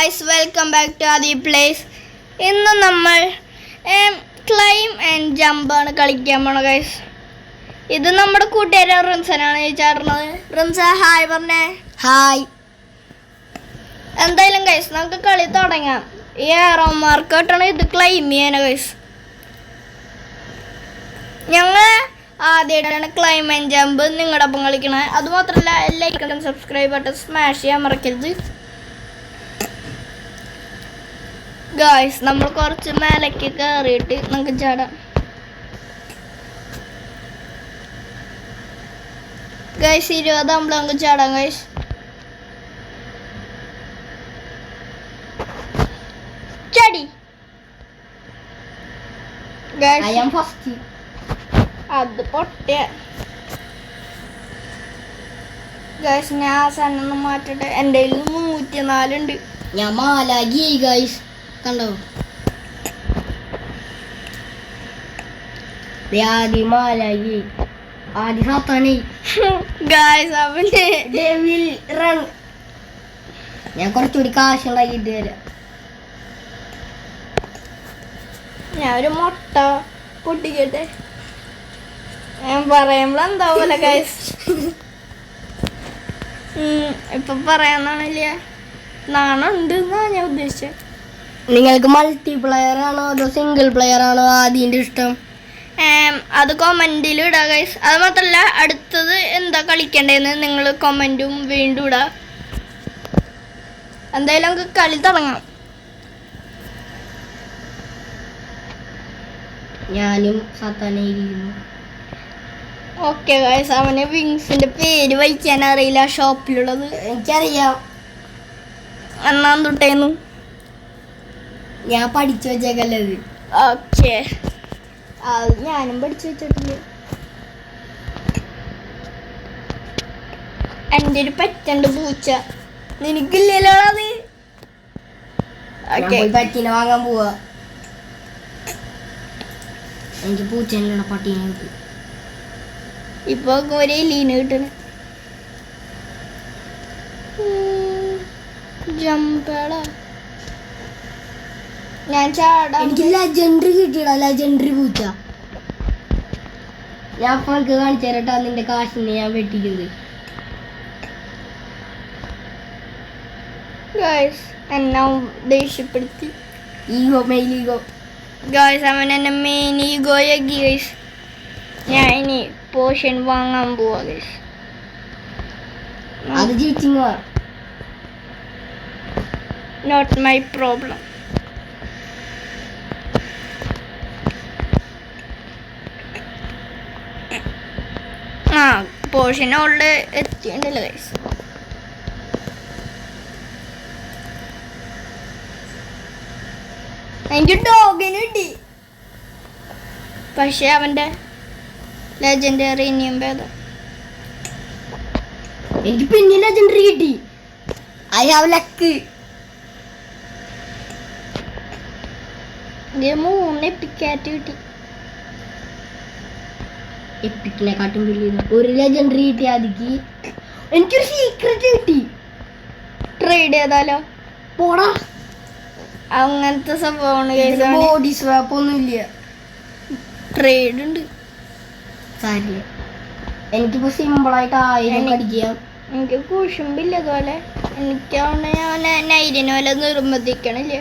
Guys, welcome back to Aadi place. ഇന്ന് നമ്മൾ climb and ജമ്പാണ് കളിക്കാൻ പോണ ഗായ്സ്. ഇത് നമ്മുടെ കൂട്ടുകാരൻ റിൻസനാണ് ചേർന്നത്. റിൻസ ഹായ് പറഞ്ഞേ. ഹായ്. എന്തായാലും ഗൈസ് നമുക്ക് കളി തുടങ്ങാം. ഈ ഏറോമാർക്ക് കിട്ടണം ഇത് ക്ലൈം ചെയ്യാനാ ഗൈസ്. ഞങ്ങൾ ആദ്യമായിട്ടാണ് ക്ലൈം ആൻഡ് ജമ്പ് നിങ്ങളുടെ ഒപ്പം കളിക്കണത്. അതുമാത്രമല്ല like and subscribe button smash ചെയ്യാൻ മറക്കരുത് ഗായ്സ്. നമ്മൾ കുറച്ച് മേലേക്ക് കയറിയിട്ട് നമുക്ക് ചാടാം ഗൈസ്. 20 ആകുമ്പോൾ നമുക്ക് ചാടാം ഗൈസ്. ചാടി ഗൈസ്. അത് പൊട്ടിയ ഗൈസ്. ഞാൻ ആ സാധനം മാറ്റട്ടെ. എൻ്റെ കയ്യിൽ 304 ഉണ്ട്. ഞാൻ മാലാഗി ഗൈസ്. കണ്ടോ ആദ്യം മാലാഗി, ആദ്യം സാത്താണി ഗൈസ്. അവന് ഡെവിൽ റൺ. ഞാൻ കുറച്ചുകൂടി കാശുണ്ടാക്കിയിട്ട് വരാം. ഞാൻ ഒരു മുട്ട പൊട്ടിക്കട്ടെ. ഞാൻ പറയുമ്പോൾ എന്താവൂല ഗൈസ്. ഇപ്പൊ പറയാന്നാണില്ല, നാണുണ്ട് എന്നാ ഞാൻ ഉദ്ദേശിച്ചത്. നിങ്ങൾക്ക് മൾട്ടി പ്ലെയർ ആണോ അതോ സിംഗിൾ പ്ലെയർ ആണോ ആദ്യൻ്റെ ഇഷ്ടം? അത് കൊമന്റിൽ ഇടാ ഗൈസ്. അത് മാത്രല്ല അടുത്തത് എന്താ കളിക്കണ്ടേന്ന് നിങ്ങൾ കൊമന്റും വീണ്ടും ഇടാ. എന്തായാലും നമുക്ക് കളി തുടങ്ങാം. ഞാനും സാത്താനായിരിക്കുന്നു. Okay guys. അവന് വിങ്സിന്റെ പേര് വായിക്കാൻ അറിയില്ല. ഷോപ്പിലുള്ളത് എനിക്കറിയാം. അന്നാൻ തൊട്ടേന്നു ഞാൻ പഠിച്ചു വെച്ചേക്കല്ലത്. ഓക്കെ, അത് ഞാനും പഠിച്ചു വെച്ചിട്ടില്ല. എൻ്റെ ഒരു പറ്റണ്ട് പൂച്ച. നിനക്കില്ലല്ലോ അത്. ഓക്കെ, പട്ടീനെ വാങ്ങാൻ പോവാ. എനിക്ക് പൂച്ചേനെ പട്ടീനെ കിട്ടും. ഇപ്പൊ ഒരേ ലീന് കിട്ടണ ജമ്പള. ഞാൻ ചാടാ. എനിക്ക് ലെജൻഡറി കിട്ടിയടാ, ലെജൻഡറി പൂച്ച. ഞാൻ അപ്പൊ എനിക്ക് കാണിച്ചു തരട്ടാ നിന്റെ കാശിനെ ഞാൻ വെട്ടിക്കുന്നത്. ഗൈസ് എന്നെ ദേഷ്യപ്പെടുത്തി. Ego, male ego. ഗൈസ് അവൻ എന്നെ മെയിൻ ഈഗോയാക്കി ഗൈസ്. ഞാൻ ഇനി പോഷൻ വാങ്ങാൻ പോവാ ഗൈസ്. അത് ചീറ്റിങ്. Not my problem. ആ പോഷൻ ഓൾഡ് എത്തിയുണ്ടല്ലോ ഗൈസ്. എനിക്ക് ഡോഗിന് കിട്ടി. പക്ഷെ അവന്റെ ലെജൻഡറി ഇനിയും ഭേദം. എനിക്ക് പിന്നെ ലെജൻഡറി കിട്ടി. I have luck. 3 എപ്പിക്കാറ്റ് കിട്ടി. എപ്പിക്കിനെക്കാട്ടും വലിയ ഒരു ലെജൻഡറി കിട്ടി. അതിക്ക് എനിക്കൊരു സീക്രട്ട് കിട്ടി. ട്രേഡ് ചെയ്താലോ? പോടാ. അങ്ങനത്തെ സംഭവമാണ്. ബോഡി സ്വാപ്പ് ഒന്നും ഇല്ല. ട്രേഡ് ഉണ്ട്. സാരില്ല. എനിക്കിപ്പോ സിമ്പിളായിട്ട് 1000 അടിക്കാം. എനിക്ക് കുശുമ്പില്ല അതുപോലെ. എനിക്കാവുന്ന ഞാൻ നൈരിനെ പോലെ നിർബന്ധിക്കണില്ലേ.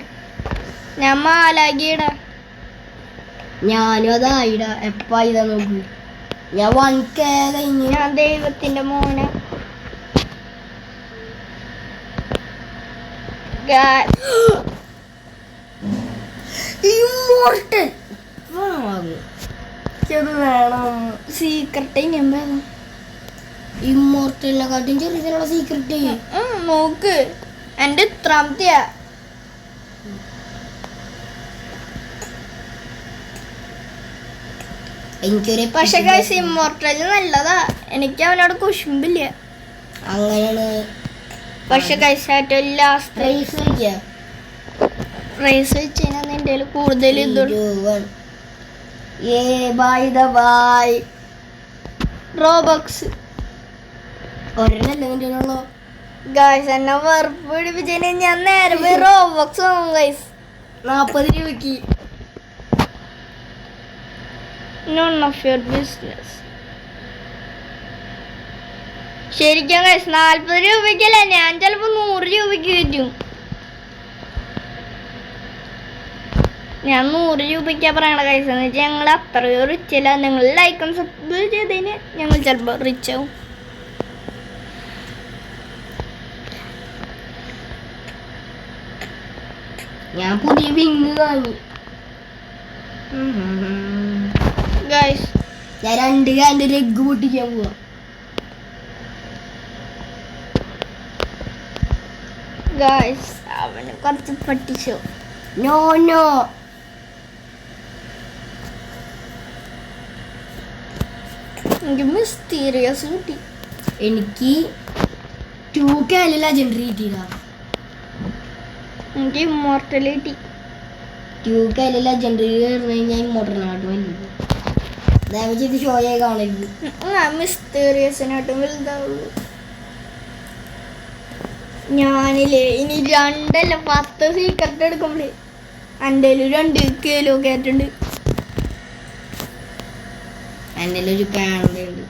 ഞാൻ മാലാകിയിടാ. ഞാനും അതായിടാ. എപ്പാ ഇതാ നോക്കൂ. ഞാൻ 1K കഴിഞ്ഞു. ഞാൻ ദൈവത്തിന്റെ മോന. ഇമ്മോർട്ടൽ വേണം. സീക്രട്ട് ഇനിയും വേണം. ഇമ്മോർട്ടലിനെക്കാട്ടും ചെറിയ സീക്രട്ട് നോക്ക്. എന്റെ ഇത്രാമത്തെയാ. എനിക്കൊരു പക്ഷെ ഗൈസ് ഇമ്മോർട്ടൽ നല്ലതാ. എനിക്ക് അവനോട് കുശുമ്പില്ല. അങ്ങനെയാണ്. പക്ഷെ ഗൈസ് ഏറ്റവും ലാസ്റ്റ് റേസ് വെച്ച് കഴിഞ്ഞാൽ നിന്റെ കൂടുതൽ റോബക്സ് ഒരെണ്ണല്ലേ നിന്റെ ഉള്ളോ? ഗൈസ് എന്നെ വെറുപ്പ് പിടിപ്പിച്ചതിന് ഞാൻ നേരെ പോയി റോബോക്സ് വാങ്ങും ഗൈസ്. 40 രൂപയ്ക്ക്. None of your business. ശരിക്കും ഗൈസ് 40 രൂപയ്ക്കല്ല, ഞാൻ ചിലപ്പോ 100 രൂപയ്ക്ക് കിട്ടും. ഞാൻ 100 രൂപയ്ക്കാ പറയണ ഗൈസ്. എന്ന് വെച്ചാൽ ഞങ്ങൾ അത്രയോ റിച്ച് അല്ല. നിങ്ങൾ ലൈക്കും സബ് ചെയ്തതിന് ഞങ്ങൾ ചിലപ്പോ റിച്ച് ആവും. ഞാൻ പുതിയ വിങ് വാങ്ങി ഗൈസ്. ഞാൻ 2 കാൻ്റെ ഒരു എഗ്ഗ് പൊട്ടിക്കാൻ പോവാ. ഗൈസ് അവന് കുറച്ച് പട്ടിച്ചോ. നോ നോ, എനിക്ക് മിസ്റ്റീരിയസ് കിട്ടി. എനിക്ക് 2K ലെജൻഡറി കിട്ടിയില്ല. എനിക്ക് ഇമ്മോർട്ടലിറ്റി. 2K ലെജൻഡറി കയറുന്ന കഴിഞ്ഞാൽ ഇമോട്ടറിനായിട്ട് വലിയ ദയവ് ചെയ്ത് ഷോയായി കാണരുത്. മിസ്റ്റീരിയസിനായിട്ടും വലുതാവുള്ളൂ. ഞാനില്ലേ ഇനി 2 അല്ല 10 സീക്രട്ട് എടുക്കുമ്പോഴേ എൻ്റെ 2 കിലോ കയറ്റുണ്ട്. എൻ്റെ ഒരു പാൻറ് ഉണ്ട്.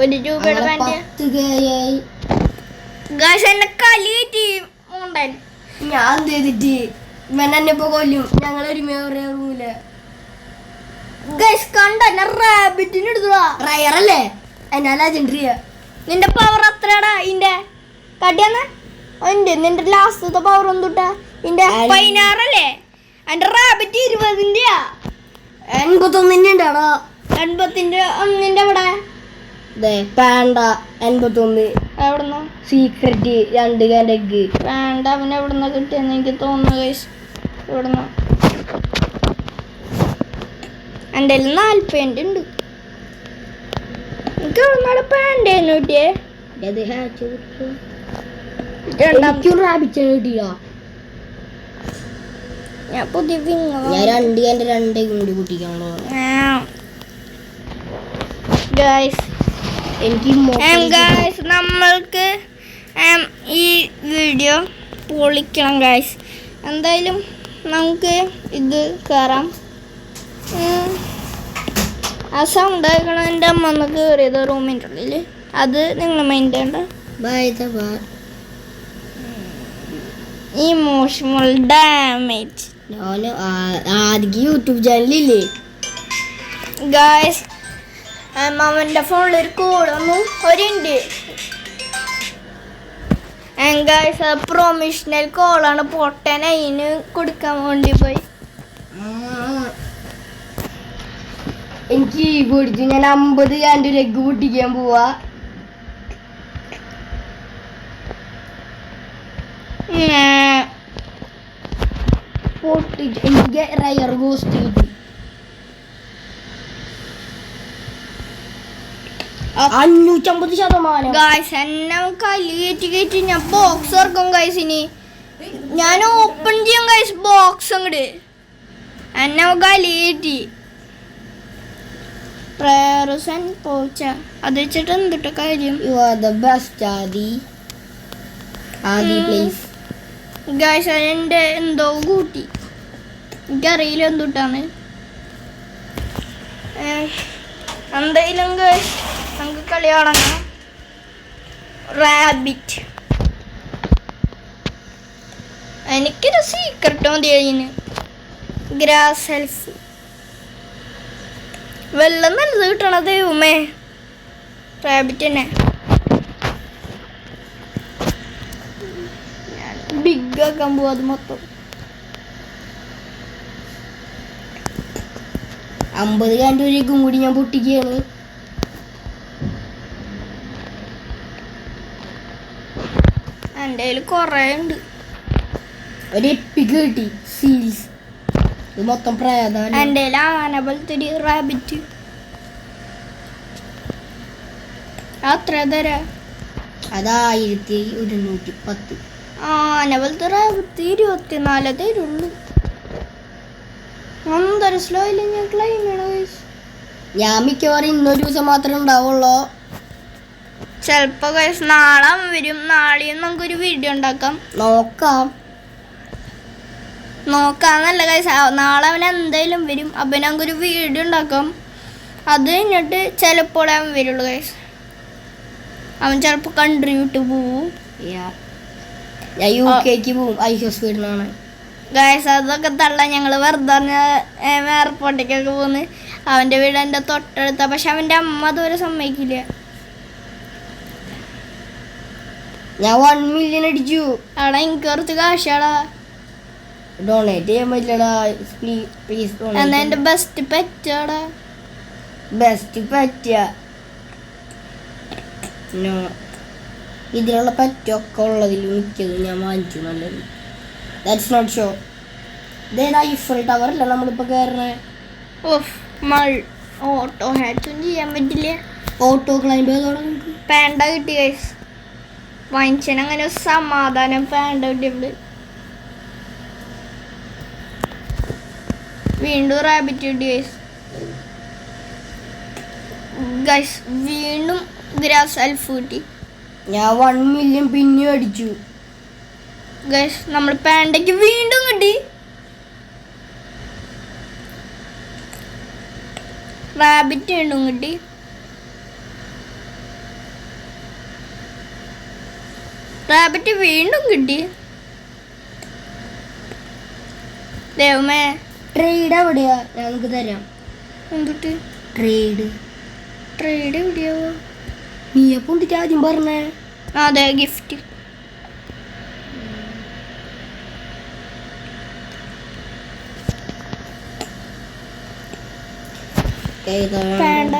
1 രൂപയുടെ പാൻറ്. 10K ആയി. ഗൈസ് എന്നെ കളി കയറ്റി ഉണ്ടായി. ഞാൻ എന്ത് ചെയ്തിട്ട് ഇവൻ എന്നെ ഇപ്പൊ കൊല്ലും. ഞങ്ങളൊരു റൂമില്ല. ഗൈസ് കണ്ട ഞാൻ റാബിറ്റിന് എടുത്തുവാ. റയറല്ലേ എന്നാ ലെജൻഡറിയാ. നിന്റെ പവർ അത്രടാ. ഇന്റെ കടിയാന്ന് നിന്റെ ലാസ്റ്റത്തെ പവർ ഒന്നുട്ടാ. ഇന്റെ 16 അല്ലേ. എന്റെ റാബിറ്റ് 20-ന്റെ 81 ഉണ്ടാടാ. 80-ന്റെ ഒന്നിന്റെ അവിടെ പാണ്ട 81. എവിടുന്ന സീക്രട്ട് 2 കാൻ്റെ എഗ്ഗ്. വേണ്ട, അവൻ എവിടുന്ന കിട്ടിയെന്ന് എനിക്ക് തോന്നുന്നു ഗൈസ്. ഇവിടുന്ന് എൻ്റെ 40 ഉണ്ട്. എനിക്ക് എവിടുന്നാണ് പാൻറ്റേന്ന് കിട്ടിയേ. ഞാൻ പുതിയ ഞാൻ 2 കാൻ്റെ 2 എഗ്ഗ് കൂടി പൊട്ടിക്കാണല്ലോ. ഗൈസ് എനിക്ക് ഗൈസ് നമ്മൾക്ക് ഈ വീഡിയോ പൊളിക്കണം ഗൈസ്. എന്തായാലും നമുക്ക് ഇത് കയറാം. ആ സൗണ്ട് ആയിക്കണം എൻ്റെ അമ്മ ഒന്ന് കയറിയത് റൂമിൻ്റെ ഉള്ളിൽ. അത് നിങ്ങൾ മൈൻഡ് ചെയ്യണ്ട. Emotional damage. ആദ്യം യൂട്യൂബ് ചാനലില്ലേ ഗൈസ്. അവൻ്റെ ഫോണിൽ ഒരു കോൾ വന്നു. ഒരുണ്ട് ഗൈസ്. പ്രൊമിഷണൽ കോളാണ്. പൊട്ടൻ അതിന് കൊടുക്കാൻ വേണ്ടി പോയി. എനിക്ക് പൊടിച്ചു. ഞാൻ 50 കാൻ്റെ ഒരു എഗ്ഗ് പൊട്ടിക്കാൻ പോവാ. പൊട്ടിച്ചു. എനിക്ക് റയർ ഗോസ്റ്റ് കിട്ടി. 550%. ഗൈസ് എന്നെ കല്ല് കയറ്റി ഞാൻ ബോക്സ് ഇറക്കും ഗൈസ്. ഇനി ഞാൻ ഓപ്പൺ ചെയ്യും ഗൈസ് ബോക്സ് അങ്ങോട്ട്. എന്നെ കല്ല് കയറ്റി പ്രേറസൻ പോച്ച. അത് വെച്ചിട്ട് എന്തിട്ട കാര്യം. You are the best, Adi. Adi, please. Guys എൻ്റെ എന്തോ കൂട്ടി. എനിക്കറിയില്ല എന്തുട്ടാണ്. എന്തായാലും ഗൈസ് നമുക്ക് കളി തുടങ്ങാം. റാബിറ്റ്. എനിക്കൊരു സീക്രട്ട് മതി അതിന്. Grass half. വെള്ളം നല്ലത് കിട്ടണത് ഉമ്മേ. റാബിറ്റ് തന്നെ ബിഗ് ആക്കാൻ പോവാ. അത് മൊത്തം 50 കാൻ്റെ ഒരു എഗ്ഗും കൂടി ഞാൻ പൊട്ടിക്കുകയാണ്. എൻ്റെ കയ്യിൽ കുറേ ഉണ്ട്. ഒരു എപ്പിക്ക് കിട്ടി. സീൽസ്. ഇത് മൊത്തം പ്രേതാണ്. എൻ്റെ കയ്യിൽ ആന പോലത്തെ ഒരു റാബിറ്റ്. അത്ര തരാ. അത് 1110. ആന പോലത്തെ റാബിറ്റ് 24 തരുള്ളൂ. എന്തൊരു സ്ലോ ഇല്ല. ഞാൻ ക്ലൈം ചെയ്യണം. ഞാൻ മിക്കവാറും ഇന്നൊരു ദിവസം മാത്രമേ ഉണ്ടാവുള്ളൂ. ചിലപ്പോ ഗൈസ് നാളെ അവൻ വരും. നാളെയും നമുക്കൊരു വീഡിയോ ഉണ്ടാക്കാം. നോക്കാന്നല്ല ഗൈസ്, നാളെ അവൻ എന്തായാലും വരും. അപ്പം നമുക്കൊരു വീഡിയോ ഉണ്ടാക്കാം. അത് കഴിഞ്ഞിട്ട് ചിലപ്പോൾ അവൻ വരുള്ളൂ ഗൈസ്. അവൻ ചിലപ്പോൾ കൺട്രി വിട്ട് പോവും. ഞാൻ UK പോവും ഐഷോസ് വീടിനാണ് ഗൈസ്. അതൊക്കെ തള്ള ഞങ്ങൾ വെറുതെ എയർപോർട്ടിലേക്കൊക്കെ പോകുന്നു. അവൻ്റെ വീട് എൻ്റെ തൊട്ടടുത്ത. പക്ഷെ അവൻ്റെ അമ്മ അതുവരെ സമ്മതിക്കില്ല. ഞാൻ 1 മില്യൺ അടിച്ചു. അവിടെ എനിക്ക് കുറച്ച് കാശാടാ. ഡൊണേറ്റ് ചെയ്യാൻ പറ്റില്ലടാ, പ്ലീസ്. എന്നാ എൻ്റെ ബെസ്റ്റ് പെറ്റാടാ. ബെസ്റ്റ് പറ്റിയ ഇതിലുള്ള പറ്റൊക്കെ ഉള്ളതിൽ മിക്കത് ഞാൻ വാങ്ങിച്ചു. നല്ലത്. That's not show. ഇതേതാ ഈഫൽ ടവർ അല്ല നമ്മളിപ്പോ കയറണേ. ഓഫ് ഓട്ടോ ഹാറ്റൊന്നും ചെയ്യാൻ പറ്റില്ല. ഓട്ടോ ക്ലൈംബ് ചെയ്തോടെ നമുക്ക് പാൻഡ കിട്ടി ഗൈസ്. വാങ്ങിച്ചാൽ അങ്ങനെ ഒരു സമാധാനം. പാൻഡ കിട്ടിയപ്പോൾ വീണ്ടും റാബിറ്റ് കിട്ടി ഗൈസ്. ഗൈസ് വീണ്ടും ഗ്രാസ് അൽഫ് കിട്ടി. ഞാൻ 1 മില്യൺ പിന്നെയും അടിച്ചു ഗൈസ്. നമ്മൾ പാൻഡയ്ക്ക് വീണ്ടും കിട്ടി. റാബിറ്റ് വീണ്ടും കിട്ടി. റാബിറ്റ് വീണ്ടും കിട്ടി. ദൈവമേ. ട്രേഡ് എവിടെയാ? ഞാൻ നമുക്ക് തരാം. എന്തിട്ട് ട്രേഡ് എവിടെയാവോ? നീ അപ്പൊ എന്തിട്ട് ആദ്യം പറഞ്ഞേ? അതെ, ഗിഫ്റ്റ്. വേണ്ട.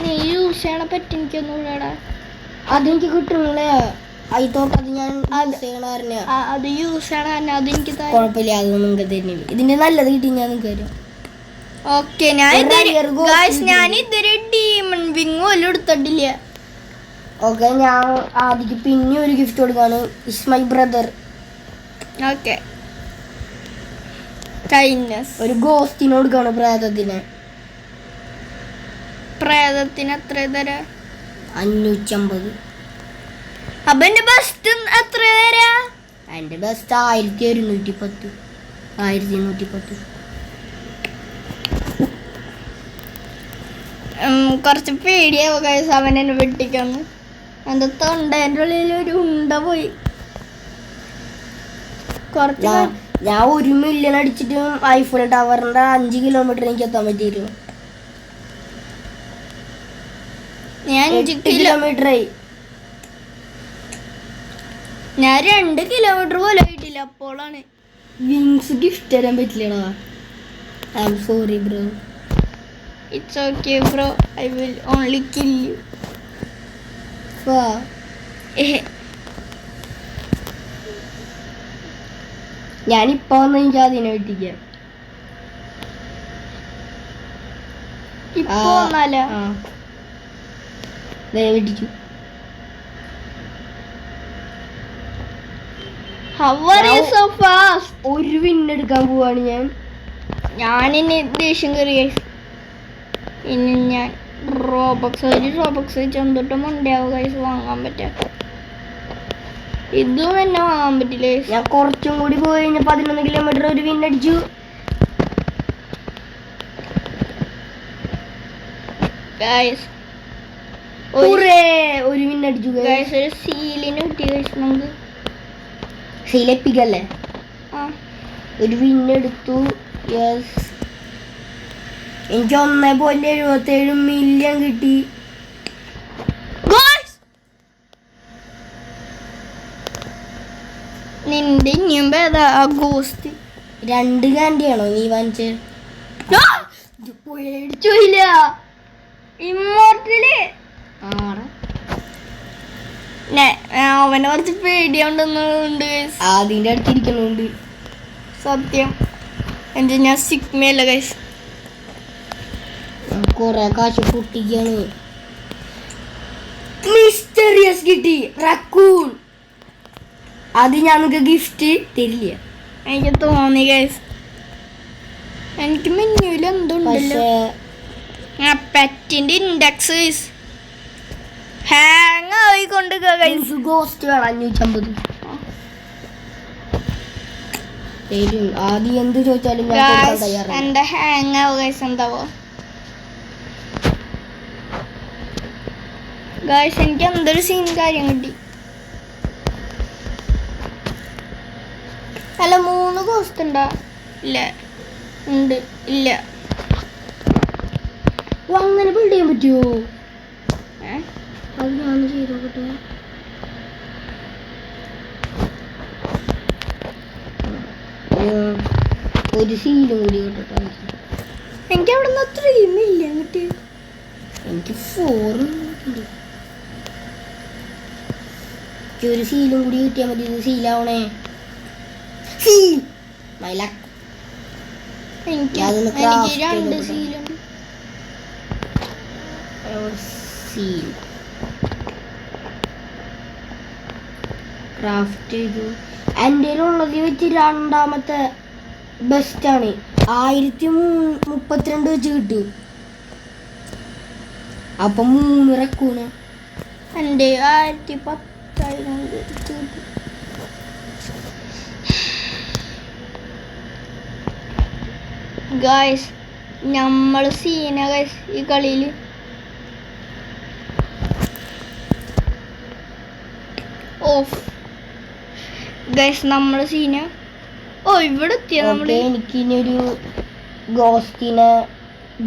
നീ യൂസ് ചെയ്യണ പറ്റി എനിക്കൊന്നുകൂടാ. അതെനിക്ക് കിട്ടണല്ലേ. അത് ഞാൻ അത് യൂസ് ചെയ്യണ അതെനിക്ക് കുഴപ്പമില്ല. അതൊന്നും നിങ്ങൾക്ക് തരുന്നില്ല. ഇതിന്റെ നല്ലത് കിട്ടി ഞാൻ നിങ്ങൾക്ക് തരും. ഓക്കെ. ഞാൻ ഇതൊരു ഡീമൺ വിങ് പോലും എടുത്തിട്ടില്ല. ഓക്കെ, ഞാൻ ആദ്യം പിന്നെ ഒരു ഗിഫ്റ്റ് കൊടുക്കാണ്. Is my brother. Okay. Kindness. ഒരു ഗോസ്റ്റിന് കൊടുക്കാണ്. പ്രേതത്തിന് എത്ര തരാ? 550. അപ്പൊ എന്റെ ബെസ്റ്റ് എത്ര തരാ? എന്റെ ബെസ്റ്റ് 1110. 1110. കുറച്ച് പേടിയാവോ ഗൈസ് അവൻ എന്നെ വെട്ടിക്കാന്ന്. എന്റെ തൊണ്ടേൻ്റെ ഉള്ളിൽ ഒരു ഉണ്ട പോയി. കുറച്ച് ഞാൻ 1 മില്യൺ അടിച്ചിട്ട് ഐഫോൺ ടവറിന്റെ 5 കിലോമീറ്റർ എനിക്ക് എത്താൻ പറ്റിയിരുന്നു. ഞാൻ 5 കിലോമീറ്ററായി. ഞാൻ 2 കിലോമീറ്റർ പോലും ആയിട്ടില്ല. അപ്പോഴാണ് വിങ്സ് ഗിഫ്റ്റ് തരാൻ പറ്റില്ലടാ. I am sorry bro. It's okay bro, I will only kill you. ഞാനിപ്പോ വന്ന് എനിക്ക് അതിനെ വെട്ടിക്കാം. ഇപ്പൊ വന്നാലോ? വെട്ടിച്ചു. How are you so fast? ഒരു വിന്നെടുക്കാൻ പോവാണ് ഞാനിനി ദേഷ്യം കയറി. ഇനി ഞാൻ റോബക്സ് ചെന്നിട്ടും ഉണ്ടാവും കൈസ് വാങ്ങാൻ പറ്റാം. ഇതും എന്നെ വാങ്ങാൻ പറ്റില്ല. ഞാൻ കുറച്ചും കൂടി പോയി കഴിഞ്ഞാൽ 11 കിലോമീറ്റർ ഒരു വിന്നടിച്ചു. ഒരു വിന്നടിച്ചു. ഒരു സീലിന് കിട്ടി ഗൈസ്. നമുക്ക് സീലെപ്പിക്കല്ലേ? ഒരു വിന്നെടുത്തു. യെസ്, എനിക്ക് 1.77 മില്യൺ കിട്ടി. നിന്റെ ഇനിയും ഏതാ ഗോസ്റ്റ്? 2 കാൻഡിയാണോ നീ വാങ്ങിച്ചത്? പേടിച്ചില്ല. ഇമ്മോർട്ടല് അവനെ കുറച്ച് പേടിയുണ്ടെന്നുണ്ട്. അതിന്റെ അടുത്തിരിക്കണുണ്ട് സത്യം. എന്റെ ഞാൻ സിഗ്മയല്ല ഗൈസ്. കൊറേ കാശ് പൊട്ടിക്കാണ്. മിസ്റ്ററിയസ് കിട്ടി. റക്കൂൺ. അത് ഞങ്ങൾക്ക് ഗിഫ്റ്റ് തരില്ല. എനിക്ക് തോന്നി ഗൈസ്. എനിക്ക് മെനുവിൽ എന്തുണ്ടല്ലോ. പെറ്റിന്റെ ഇൻഡെക്സ് ഹാങ് ആയിക്കൊണ്ട് എനിക്ക് ഗോസ്റ്റ് വേണം 550. തരും. ആദ്യം എന്ത് ചോദിച്ചാലും ഞാൻ കൊടുക്കാൻ തയ്യാറാണ്. എന്റെ ഹാങ് ആവുക ഗൈസ്. എന്താവോ ഗൈസ്, എനിക്ക് എന്തൊരു സീൻ കാര്യം കിട്ടി. അല്ല 3 ഗോസ്റ്റ് ഉണ്ടാ? ഇല്ല, ഉണ്ട്. ഇല്ല. ഓ, അങ്ങനെ ബിൽഡ് ചെയ്യാൻ പറ്റുമോ? ഏ? അത് ഞാൻ ചെയ്ത് നോക്കട്ടെ. ഒരു സീലും കൂടി കിട്ടട്ടെ. എനിക്ക് അവിടെ നിന്ന് 3 മില്യൺ കിട്ടി. എനിക്ക് 4 ഉണ്ട്. ഒരു സീലും കൂടി കിട്ടിയാൽ മതി. ഇത് സീലാവണേ. Seal my luck. എനിക്ക് അതൊന്ന് എനിക്ക് craft 2 ചെയ്ത് സീലുണ്ട്. സീൽ ക്രാഫ്റ്റ് ചെയ്തു. എൻ്റെ ഉള്ളത് വെച്ച് രണ്ടാമത്തെ ബെസ്റ്റാണ്. 1032 വെച്ച് കിട്ടും. അപ്പം 3 റെക്കൂണ്. എൻ്റെ 1010 കിട്ടി. ഗായ്സ്, നമ്മൾ സീന ഗൈസ് ഈ കളിയിൽ. ഓഫ് ഗൈസ്, നമ്മൾ സീന. ഓ, ഇവിടെ എത്തിയ നമ്മള്. എനിക്കിനി ഒരു ഗോസ്റ്റിനെ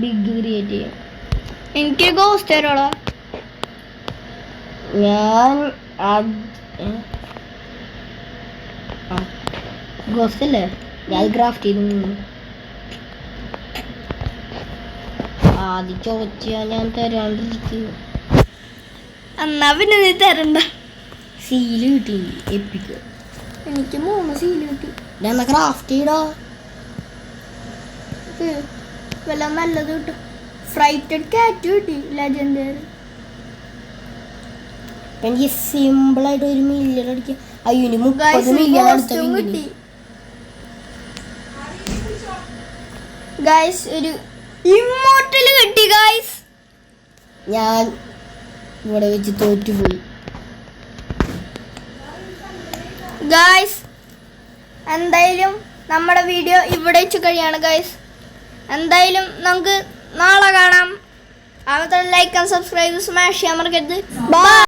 ബിഗ് ക്രിയേറ്റ് ചെയ്യാം. എനിക്ക് ഗോസ്റ്റ് തരോളാ. ഞാൻ ഗോസ്റ്റ് അല്ലേ ഞാൻ ക്രാഫ്റ്റ് ചെയ്തു. ആദ്യം ചോദിച്ചാ ഞാൻ തരാണ്ടിരിക്കും. എന്നാ പിന്നെ നീ തരണ്ട. സീല് കിട്ടി. എപ്പിക്ക്. എനിക്ക് 3 സീല് കിട്ടി. ഞാൻ ക്രാഫ്റ്റ് ചെയ്തോ. വല്ല നല്ലത് കിട്ടും. ഫ്രൈറ്റഡ് കാറ്റ് കിട്ടി. ലെജൻഡറി. എനിക്ക് സിമ്പിളായിട്ട് 1 മില്യൺ അടിക്കാം. അയ്യോ, 30 മില്യൺ ഗോസ്റ്റും കിട്ടി. ഗൈസ്, ഒരു ഇമ്മോർട്ടൽ കിട്ടി ഗൈസ്. ഞാൻ ഇവിടെ വെച്ച് തോറ്റുപോയി. ഗൈസ്, എന്തായാലും നമ്മുടെ വീഡിയോ ഇവിടെ വെച്ച് കഴിയാണ് ഗൈസ്. എന്തായാലും നമുക്ക് നാളെ കാണാം. ലൈക്ക് ആൻഡ് സബ്സ്ക്രൈബ് സ്മാഷ് ചെയ്യാൻ മറക്കരുത്. ബൈ.